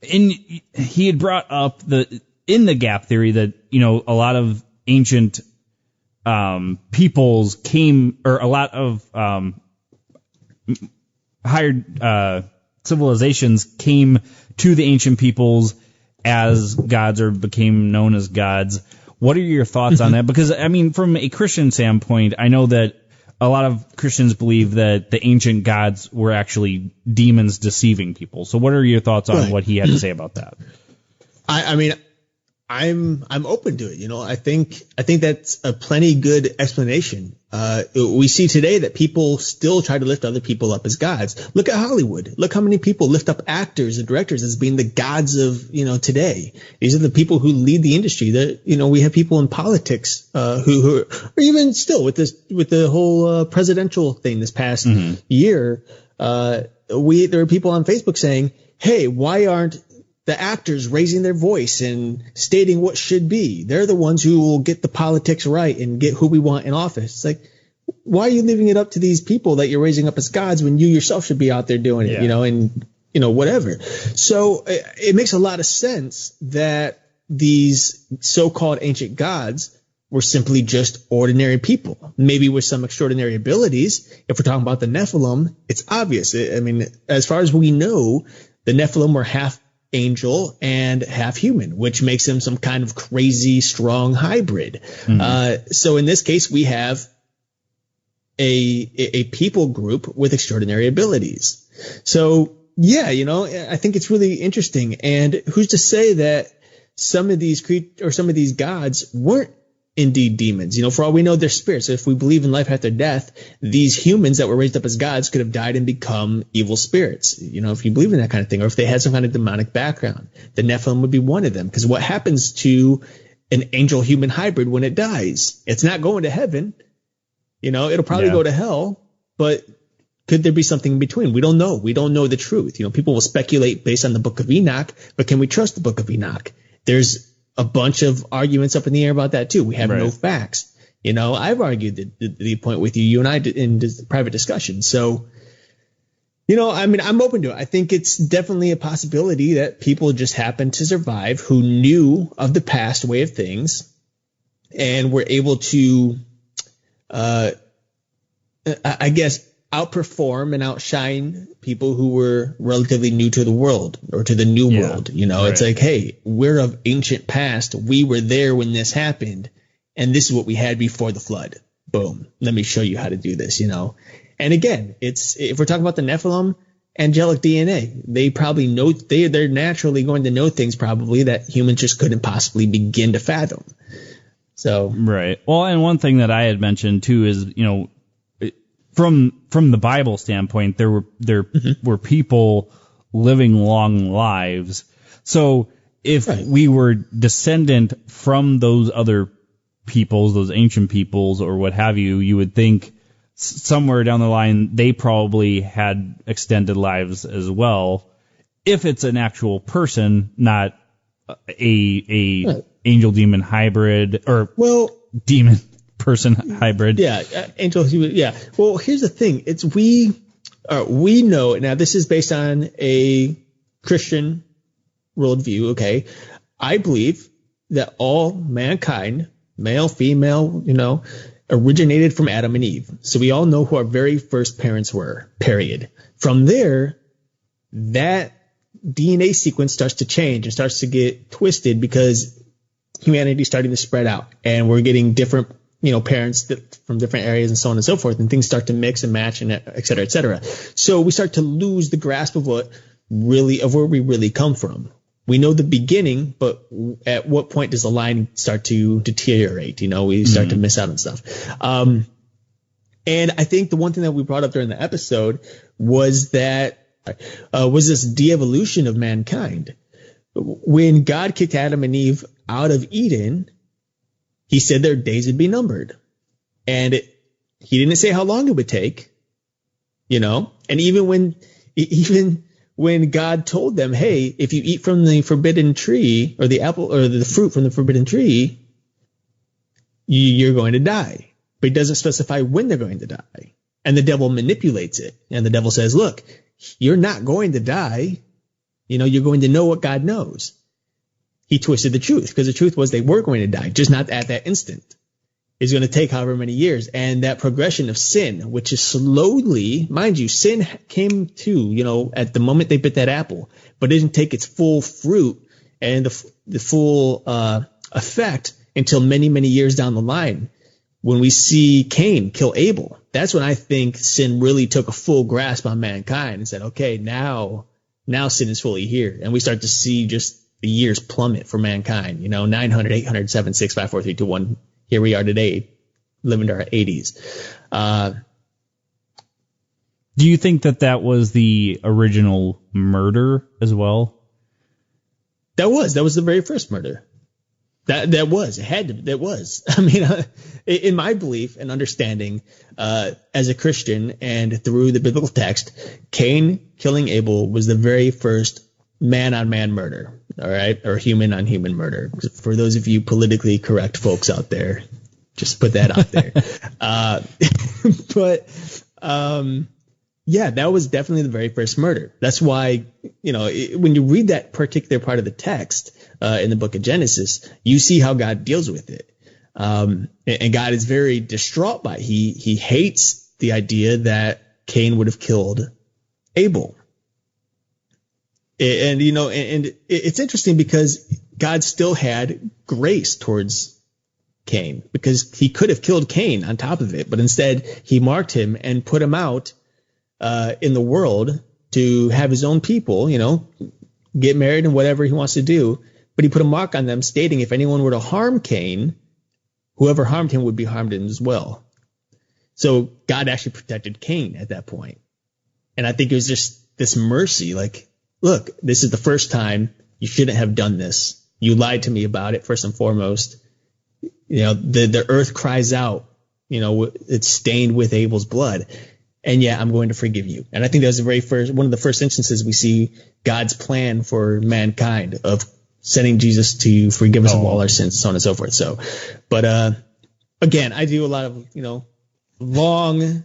And he had brought up in the gap theory that, a lot of ancient peoples came, or a lot of higher civilizations came to the ancient peoples as gods or became known as gods. What are your thoughts on that? Because, from a Christian standpoint, I know that a lot of Christians believe that the ancient gods were actually demons deceiving people. So what are your thoughts on what he had to say about that? I I'm open to it. I think that's a plenty good explanation. We see today that people still try to lift other people up as gods. Look at Hollywood. Look how many people lift up actors and directors as being the gods of, today. These are the people who lead the industry. That, we have people in politics, who or even still with the whole presidential thing this past year. There are people on Facebook saying, hey, why aren't the actors raising their voice and stating what should be? They're the ones who will get the politics right and get who we want in office. It's like, why are you leaving it up to these people that you're raising up as gods when you yourself should be out there doing it, and whatever. So it makes a lot of sense that these so-called ancient gods were simply just ordinary people, maybe with some extraordinary abilities. If we're talking about the Nephilim, it's obvious. I mean, as far as we know, the Nephilim were half angel and half human, which makes them some kind of crazy strong hybrid. So in this case, we have a people group with extraordinary abilities. So yeah, I think it's really interesting. And who's to say that some of these some of these gods weren't indeed demons? For all we know, they're spirits. So if we believe in life after death, these humans that were raised up as gods could have died and become evil spirits. If you believe in that kind of thing, or if they had some kind of demonic background, the Nephilim would be one of them. Because what happens to an angel-human hybrid when it dies? It's not going to heaven. It'll probably go to hell, but could there be something in between? We don't know. We don't know the truth. People will speculate based on the Book of Enoch, but can we trust the Book of Enoch? There's a bunch of arguments up in the air about that too. We have no facts. I've argued the point with you and I in private discussion. So, I'm open to it. I think it's definitely a possibility that people just happened to survive who knew of the past way of things and were able to, I guess, outperform and outshine people who were relatively new to the world or to the new world. It's like, hey, we're of ancient past. We were there when this happened, and this is what we had before the flood. Boom. Let me show you how to do this, And again, if we're talking about the Nephilim, angelic DNA, they probably know, they're naturally going to know things probably that humans just couldn't possibly begin to fathom. So right. Well, and one thing that I had mentioned too is, from the Bible standpoint, there were people living long lives. So if we were descendant from those other peoples, those ancient peoples or what have you, you would think somewhere down the line they probably had extended lives as well. If it's an actual person, not a angel demon hybrid or demon person hybrid. Yeah, angel. Yeah. Well, here's the thing. We know now. This is based on a Christian worldview. Okay, I believe that all mankind, male, female, originated from Adam and Eve. So we all know who our very first parents were. Period. From there, that DNA sequence starts to change and starts to get twisted because humanity is starting to spread out, and we're getting different parents from different areas and so on and so forth, and things start to mix and match and et cetera, et cetera. So we start to lose the grasp of where we really come from. We know the beginning, but at what point does the line start to deteriorate? We start to miss out on stuff. And I think the one thing that we brought up during the episode was this de-evolution of mankind. When God kicked Adam and Eve out of Eden, he said their days would be numbered. And he didn't say how long it would take, and even when God told them, hey, if you eat from the forbidden tree or the apple or the fruit from the forbidden tree, you're going to die. But he doesn't specify when they're going to die. And the devil manipulates it. And the devil says, look, you're not going to die. You're going to know what God knows. He twisted the truth because the truth was they were going to die, just not at that instant. It's going to take however many years. And that progression of sin, which is slowly, mind you, sin came to, at the moment they bit that apple, but it didn't take its full fruit and the full effect until many, many years down the line. When we see Cain kill Abel, that's when I think sin really took a full grasp on mankind and said, okay, now sin is fully here. And we start to see just the years plummet for mankind. 900, 800, 7, 6, 5, 4, 3, 2, 1. Here we are today, living to our 80s. Do you think that was the original murder as well? That was the very first murder. That was. I mean, in my belief and understanding, as a Christian and through the biblical text, Cain killing Abel was the very first man-on-man murder, all right, or human-on-human murder. For those of you politically correct folks out there, just put that out there. Yeah, that was definitely the very first murder. That's why, when you read that particular part of the text in the book of Genesis, you see how God deals with it. And God is very distraught by it. He hates the idea that Cain would have killed Abel. And it's interesting because God still had grace towards Cain, because he could have killed Cain on top of it, but instead he marked him and put him out in the world to have his own people, get married and whatever he wants to do. But he put a mark on them stating if anyone were to harm Cain, whoever harmed him would be harmed as well. So God actually protected Cain at that point. And I think it was just this mercy, like, look, this is the first time. You shouldn't have done this. You lied to me about it, first and foremost. The earth cries out, it's stained with Abel's blood. And yeah, I'm going to forgive you. And I think that was one of the first instances we see God's plan for mankind of sending Jesus to forgive us of all our sins, so on and so forth. So, but again, I do a lot of, long,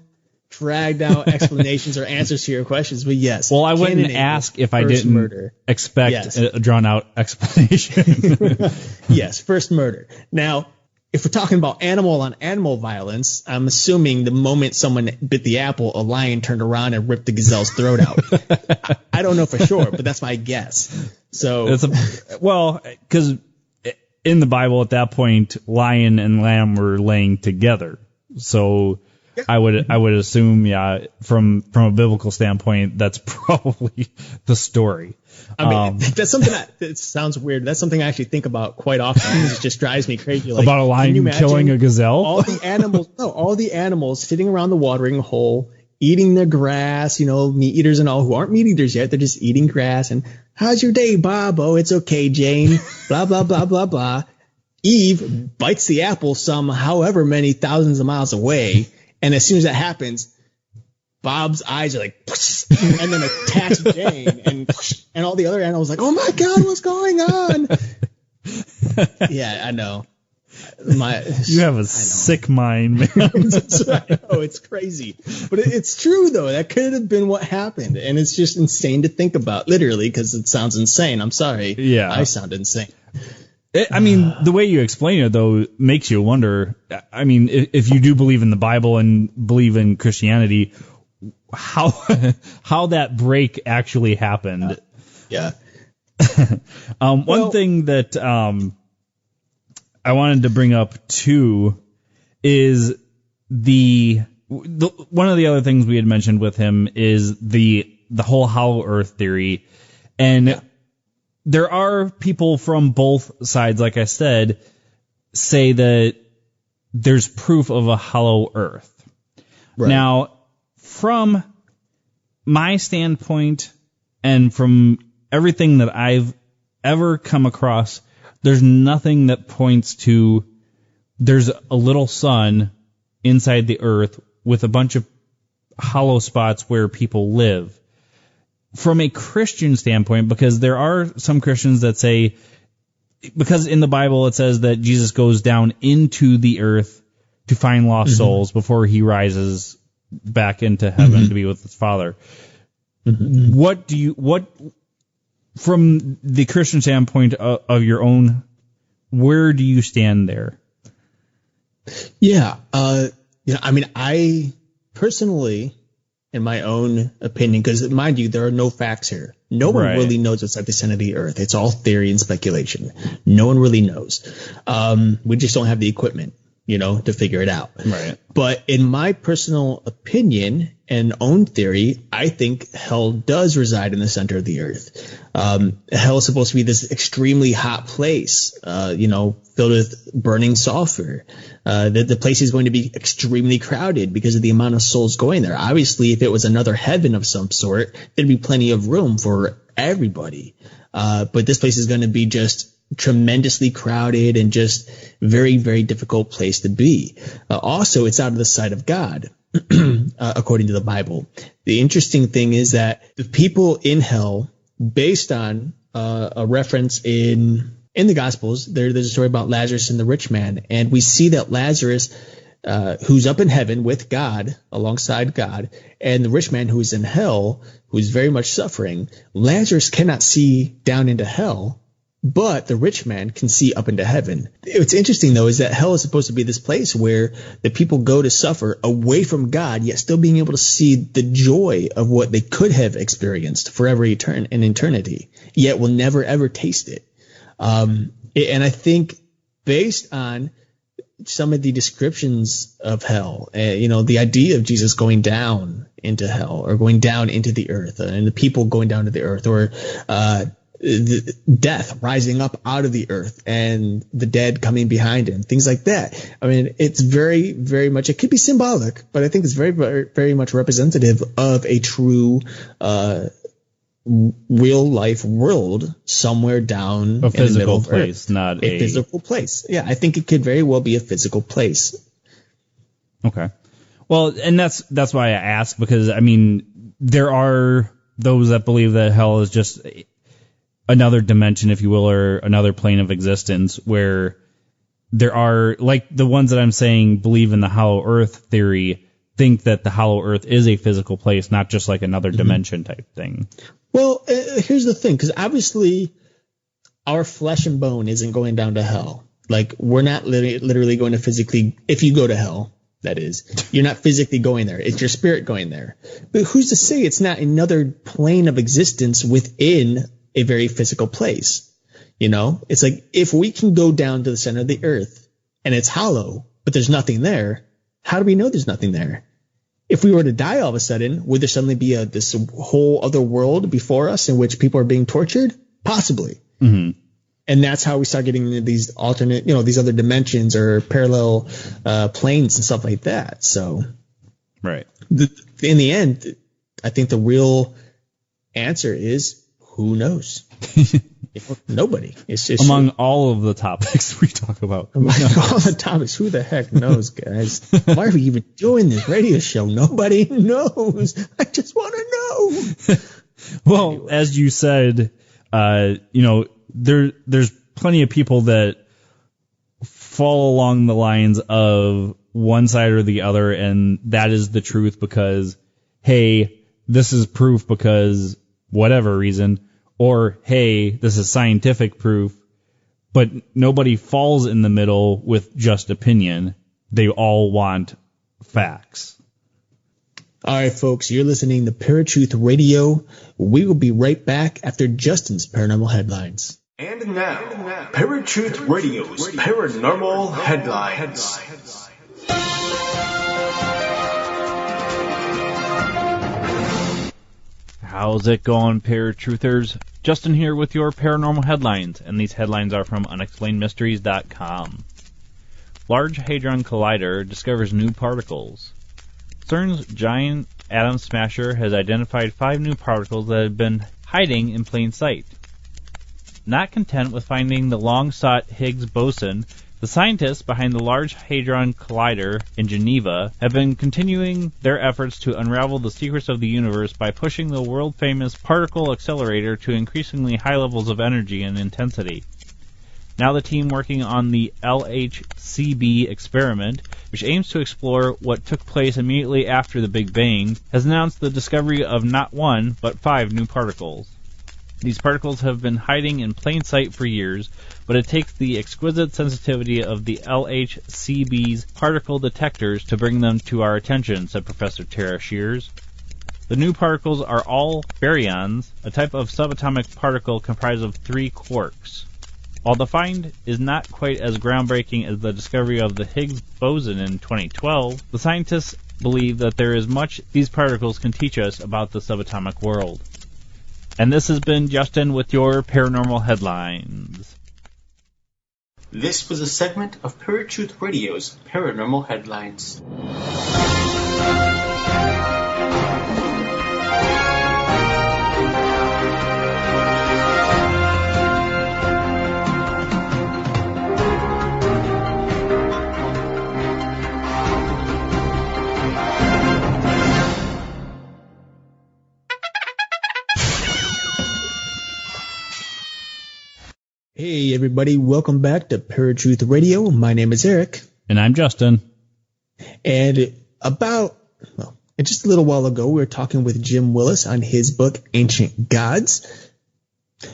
dragged out explanations or answers to your questions. But yes. Well, I wouldn't ask if I didn't expect a drawn out explanation. Yes, first murder. Now, if we're talking about animal on animal violence, I'm assuming the moment someone bit the apple, a lion turned around and ripped the gazelle's throat out. I don't know for sure, but that's my guess. So, because in the Bible at that point, lion and lamb were laying together. So yeah. I would assume, from a biblical standpoint, that's probably the story. I mean, that's something that sounds weird. That's something I actually think about quite often. It just drives me crazy. Like, about a lion killing a gazelle? All the animals sitting around the watering hole, eating their grass, meat eaters and all, who aren't meat eaters yet. They're just eating grass. And how's your day, Bob? Oh, it's okay, Jane. Blah, blah, blah, blah, blah. Eve bites the apple some however many thousands of miles away. And as soon as that happens, Bob's eyes are like, and then attach Jane, and all the other animals like, oh my God, what's going on? Yeah, I know. You have a sick mind, man. I know, it's crazy, but it's true though. That could have been what happened, and it's just insane to think about, literally, because it sounds insane. I'm sorry. Yeah, I sound insane. I mean, the way you explain it, though, makes you wonder. I mean, if you do believe in the Bible and believe in Christianity, how that break actually happened. Yeah. One thing that I wanted to bring up, too, is one of the other things we had mentioned with him is the whole hollow earth theory. And yeah. There are people from both sides, like I said, say that there's proof of a hollow earth. Right. Now, from my standpoint and from everything that I've ever come across, there's nothing that points to there's a little sun inside the earth with a bunch of hollow spots where people live. From a Christian standpoint, because there are some Christians that say, because in the Bible it says that Jesus goes down into the earth to find lost souls before he rises back into heaven to be with his Father. What from the Christian standpoint of your own, where do you stand there? Yeah. I mean, I personally, in my own opinion, because mind you, there are no facts here. No one really knows what's at the center of the earth. It's all theory and speculation. No one really knows. We just don't have the equipment. to figure it out. Right. But in my personal opinion and own theory, I think hell does reside in the center of the earth. Hell is supposed to be this extremely hot place, filled with burning sulfur. The place is going to be extremely crowded because of the amount of souls going there. Obviously, if it was another heaven of some sort, there'd be plenty of room for everybody. But this place is going to be just tremendously crowded and just very, very difficult place to be. Also, it's out of the sight of God, according to the Bible. The interesting thing is that the people in hell, based on a reference in the Gospels, there's a story about Lazarus and the rich man, and we see that Lazarus, who's up in heaven with God, alongside God, and the rich man who's in hell, who's very much suffering, Lazarus cannot see down into hell, but the rich man can see up into heaven. What's interesting, though, is that hell is supposed to be this place where the people go to suffer away from God, yet still being able to see the joy of what they could have experienced forever in eternity, yet will never, ever taste it. And I think based on some of the descriptions of hell, the idea of Jesus going down into hell or going down into the earth and the people going down to the earth, or the death rising up out of the earth and the dead coming behind him, things like that. I mean, it's very, very much, it could be symbolic, but I think it's very, very, very much representative of a true real life world somewhere down a in the middle of place, earth. not a physical place. Yeah, I think it could very well be a physical place. Okay. Well, and that's why I ask, because I mean, there are those that believe that hell is just another dimension, if you will, or another plane of existence, where there are, like the ones that I'm saying believe in the hollow earth theory, think that the hollow earth is a physical place, not just like another dimension type thing. Well, here's the thing, because obviously our flesh and bone isn't going down to hell. Like, we're not literally going to physically, if you go to hell, that is, you're not physically going there. It's your spirit going there. But who's to say it's not another plane of existence within a very physical place? It's like, if we can go down to the center of the earth and it's hollow, but there's nothing there, how do we know there's nothing there? If we were to die all of a sudden, would there suddenly be this whole other world before us in which people are being tortured? Possibly. Mm-hmm. And that's how we start getting into these alternate, these other dimensions or parallel planes and stuff like that. So, right. In the end, I think the real answer is, who knows? Nobody. It's just among all of the topics we talk about. Among all the topics, who the heck knows, guys? Why are we even doing this radio show? Nobody knows. I just want to know. Well, anyway. As you said, there's plenty of people that fall along the lines of one side or the other, and that is the truth because, hey, this is proof because whatever reason, or, hey, this is scientific proof, but nobody falls in the middle with just opinion. They all want facts. All right, folks, you're listening to Paratruth Radio. We will be right back after Justin's Paranormal Headlines. And now, Paratruth Radio's Paranormal Headlines. How's it going, Paratruthers? Justin here with your Paranormal Headlines, and these headlines are from unexplainedmysteries.com. Large Hadron Collider discovers new particles. CERN's giant atom smasher has identified 5 new particles that have been hiding in plain sight. Not content with finding the long-sought Higgs boson, the scientists behind the Large Hadron Collider in Geneva have been continuing their efforts to unravel the secrets of the universe by pushing the world-famous particle accelerator to increasingly high levels of energy and intensity. Now the team working on the LHCb experiment, which aims to explore what took place immediately after the Big Bang, has announced the discovery of not 1, but 5 new particles. These particles have been hiding in plain sight for years, but it takes the exquisite sensitivity of the LHCb's particle detectors to bring them to our attention, said Professor Tara Shears. The new particles are all baryons, a type of subatomic particle comprised of 3 quarks. While the find is not quite as groundbreaking as the discovery of the Higgs boson in 2012, the scientists believe that there is much these particles can teach us about the subatomic world. And this has been Justin with your Paranormal Headlines. This was a segment of Pure Truth Radio's Paranormal Headlines. Hey everybody, welcome back to Pure Truth Radio. My name is Eric. And I'm Justin. And just a little while ago, we were talking with Jim Willis on his book, Ancient Gods,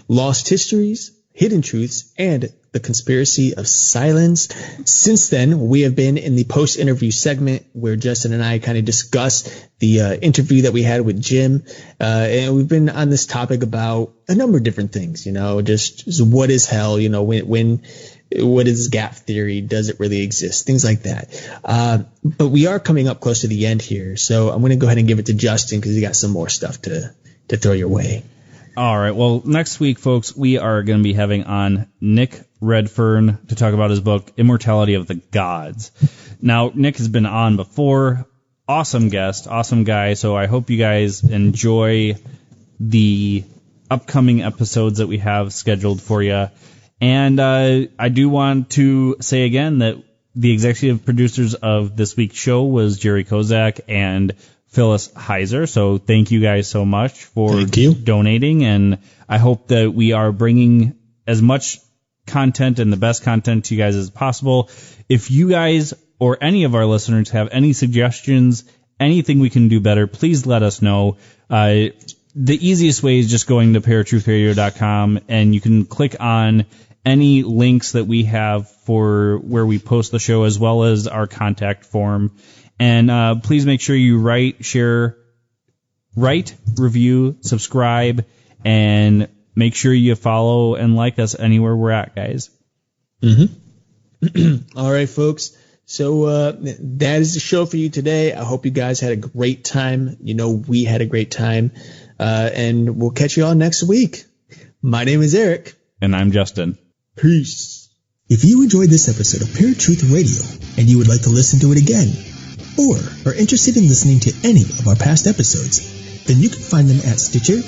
Lost Histories, Hidden Truths, and The Conspiracy of Silence. Since then, we have been in the post-interview segment where Justin and I kind of discussed the interview that we had with Jim. And we've been on this topic about a number of different things, just what is hell, what is gap theory? Does it really exist? Things like that. But we are coming up close to the end here. So I'm going to go ahead and give it to Justin because he got some more stuff to throw your way. All right. Well, next week, folks, we are going to be having on Nick Redfern to talk about his book, Immortality of the Gods. Now, Nick has been on before. Awesome guest, awesome guy. So I hope you guys enjoy the upcoming episodes that we have scheduled for you. And I do want to say again that the executive producers of this week's show was Jerry Kozak and Phyllis Heiser. So thank you guys so much for donating. And I hope that we are bringing as much content and the best content to you guys as possible. If you guys or any of our listeners have any suggestions, anything we can do better, please let us know. The easiest way is just going to paratruthradio.com, and you can click on any links that we have for where we post the show, as well as our contact form. And please make sure you rate, review, subscribe, and make sure you follow and like us anywhere we're at, guys. Mm-hmm. All right, folks. So that is the show for you today. I hope you guys had a great time. We had a great time. And we'll catch you all next week. My name is Eric. And I'm Justin. Peace. If you enjoyed this episode of Pure Truth Radio and you would like to listen to it again, or are interested in listening to any of our past episodes, then you can find them at Stitcher,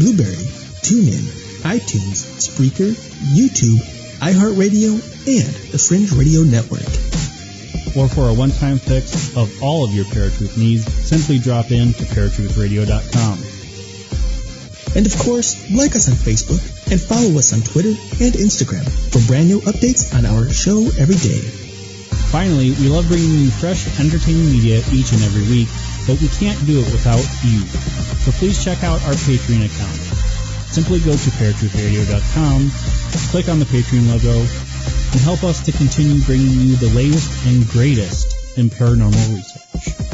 Blueberry, TuneIn, iTunes, Spreaker, YouTube, iHeartRadio, and the Fringe Radio Network. Or for a one-time fix of all of your Paratruth needs, simply drop in to paratruthradio.com. And of course, like us on Facebook and follow us on Twitter and Instagram for brand new updates on our show every day. Finally, we love bringing you fresh, entertaining media each and every week, but we can't do it without you. So please check out our Patreon account. Simply go to paratruthradio.com, click on the Patreon logo, and help us to continue bringing you the latest and greatest in paranormal research.